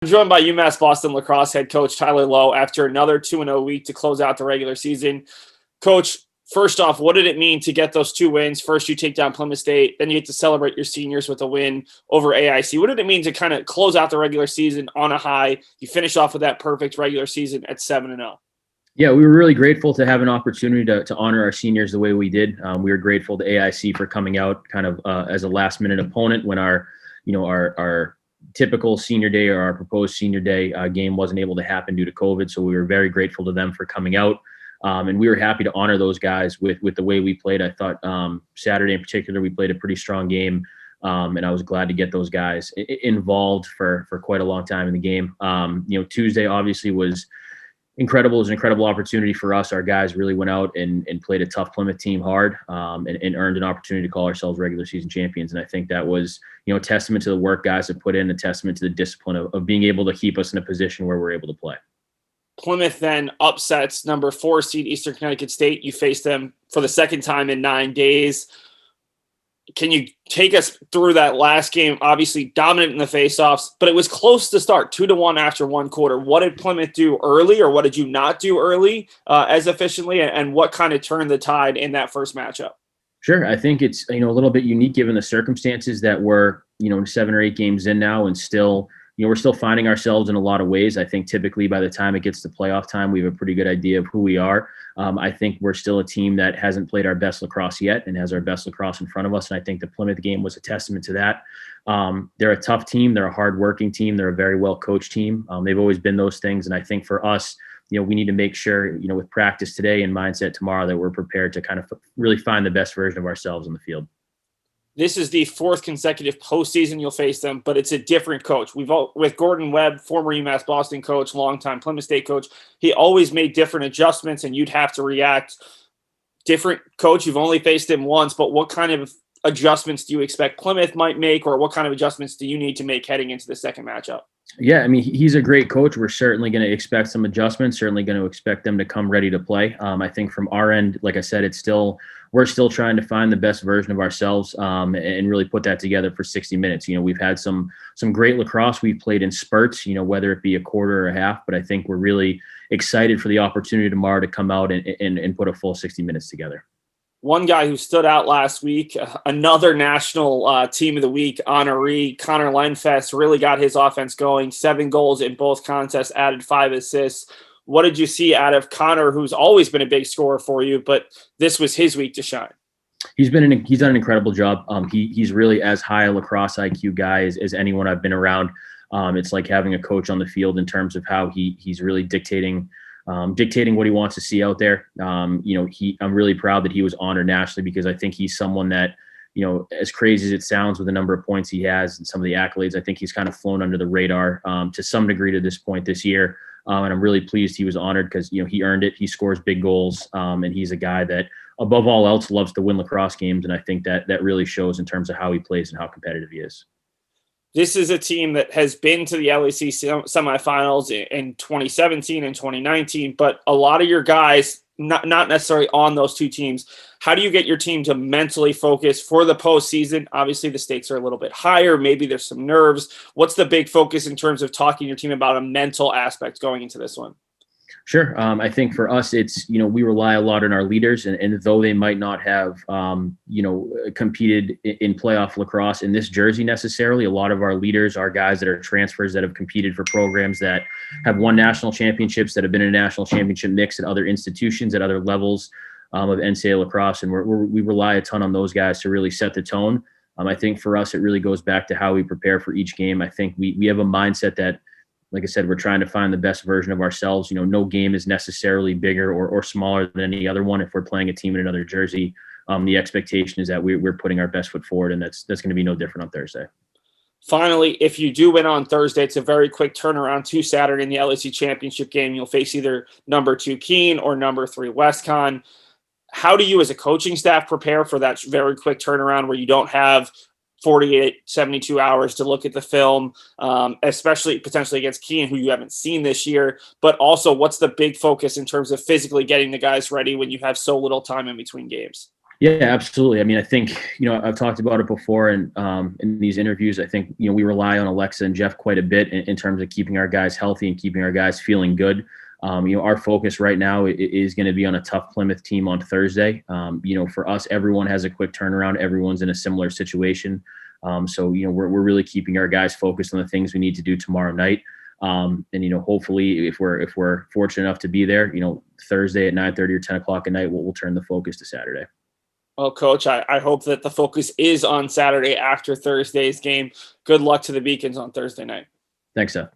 I'm joined by UMass Boston Lacrosse head coach Tyler Lowe after another 2-0 week to close out the regular season. Coach, first off, what did it mean to get those two wins? First, you take down Plymouth State, then you get to celebrate your seniors with a win over AIC. What did it mean to kind of close out the regular season on a high? You finish off with that perfect regular season at 7-0. Yeah, we were really grateful to have an opportunity to honor our seniors the way we did. We were grateful to AIC for coming out kind of as a last-minute opponent when our typical senior day or our proposed senior day game wasn't able to happen due to COVID. So we were very grateful to them for coming out. And we were happy to honor those guys with the way we played. I thought Saturday in particular, we played a pretty strong game. And I was glad to get those guys involved for quite a long time in the game. Tuesday obviously was incredible. It was an incredible opportunity for us. Our guys really went out and played a tough Plymouth team hard and earned an opportunity to call ourselves regular season champions. And I think that was, a testament to the work guys have put in, a testament to the discipline of being able to keep us in a position where we're able to play. Plymouth then upsets number 4 seed Eastern Connecticut State. You face them for the second time in 9 days. Can you take us through that last game? Obviously dominant in the faceoffs, but it was close to start, 2-1 after one quarter. What did Plymouth do early, or what did you not do early as efficiently, and what kind of turned the tide in that first matchup? Sure. I think it's, a little bit unique given the circumstances that we're, 7 or 8 games in now, and still, we're still finding ourselves in a lot of ways. I think typically by the time it gets to playoff time, we have a pretty good idea of who we are. I think we're still a team that hasn't played our best lacrosse yet and has our best lacrosse in front of us. And I think the Plymouth game was a testament to that. They're a tough team. They're a hardworking team. They're a very well-coached team. They've always been those things. And I think for us, we need to make sure, with practice today and mindset tomorrow, that we're prepared to kind of really find the best version of ourselves in the field. This is the 4th consecutive postseason you'll face them, but it's a different coach. With Gordon Webb, former UMass Boston coach, longtime Plymouth State coach, he always made different adjustments, and you'd have to react. Different coach, you've only faced him once, but what kind of adjustments do you expect Plymouth might make, or what kind of adjustments do you need to make heading into the second matchup? Yeah, he's a great coach. We're certainly going to expect some adjustments, certainly going to expect them to come ready to play. I think from our end, like I said, we're still trying to find the best version of ourselves and really put that together for 60 minutes. We've had some great lacrosse. We've played in spurts, whether it be a quarter or a half, but I think we're really excited for the opportunity tomorrow to come out and put a full 60 minutes together. One guy who stood out last week, another national team of the week honoree, Connor Lenfest, really got his offense going. 7 goals in both contests, added 5 assists. What did you see out of Connor, who's always been a big scorer for you, but this was his week to shine? He's done an incredible job. He's really as high a lacrosse IQ guy as anyone I've been around. It's like having a coach on the field in terms of how he's really dictating what he wants to see out there. I'm really proud that he was honored nationally, because I think he's someone that, as crazy as it sounds with the number of points he has and some of the accolades, I think he's kind of flown under the radar to some degree to this point this year. And I'm really pleased he was honored, because, he earned it. He scores big goals. And he's a guy that above all else loves to win lacrosse games. And I think that really shows in terms of how he plays and how competitive he is. This is a team that has been to the LEC semifinals in 2017 and 2019, but a lot of your guys, not necessarily on those two teams. How do you get your team to mentally focus for the postseason? Obviously, the stakes are a little bit higher. Maybe there's some nerves. What's the big focus in terms of talking to your team about a mental aspect going into this one? Sure. I think for us, it's, we rely a lot on our leaders, and though they might not have, competed in playoff lacrosse in this jersey necessarily, a lot of our leaders are guys that are transfers that have competed for programs that have won national championships, that have been in a national championship mix at other institutions, at other levels of NCAA lacrosse. And we rely a ton on those guys to really set the tone. I think for us, it really goes back to how we prepare for each game. I think we have a mindset that, like I said, we're trying to find the best version of ourselves. No game is necessarily bigger or smaller than any other one. If we're playing a team in another jersey, the expectation is that we're putting our best foot forward, and that's going to be no different on Thursday. Finally, if you do win on Thursday, it's a very quick turnaround to Saturday in the LEC championship game. You'll face either number 2 Keene or number 3 WestCon. How do you as a coaching staff prepare for that very quick turnaround where you don't have 48, 72 hours to look at the film, especially potentially against Keene, who you haven't seen this year, but also what's the big focus in terms of physically getting the guys ready when you have so little time in between games? Yeah, absolutely. I mean, I think, I've talked about it before and in these interviews. I think, we rely on Alexa and Jeff quite a bit in terms of keeping our guys healthy and keeping our guys feeling good. Our focus right now is going to be on a tough Plymouth team on Thursday. For us, everyone has a quick turnaround. Everyone's in a similar situation. So, we're really keeping our guys focused on the things we need to do tomorrow night. And hopefully if we're fortunate enough to be there, Thursday at 9:30 or 10 o'clock at night, we'll turn the focus to Saturday. Well, Coach, I hope that the focus is on Saturday after Thursday's game. Good luck to the Beacons on Thursday night. Thanks, Seth.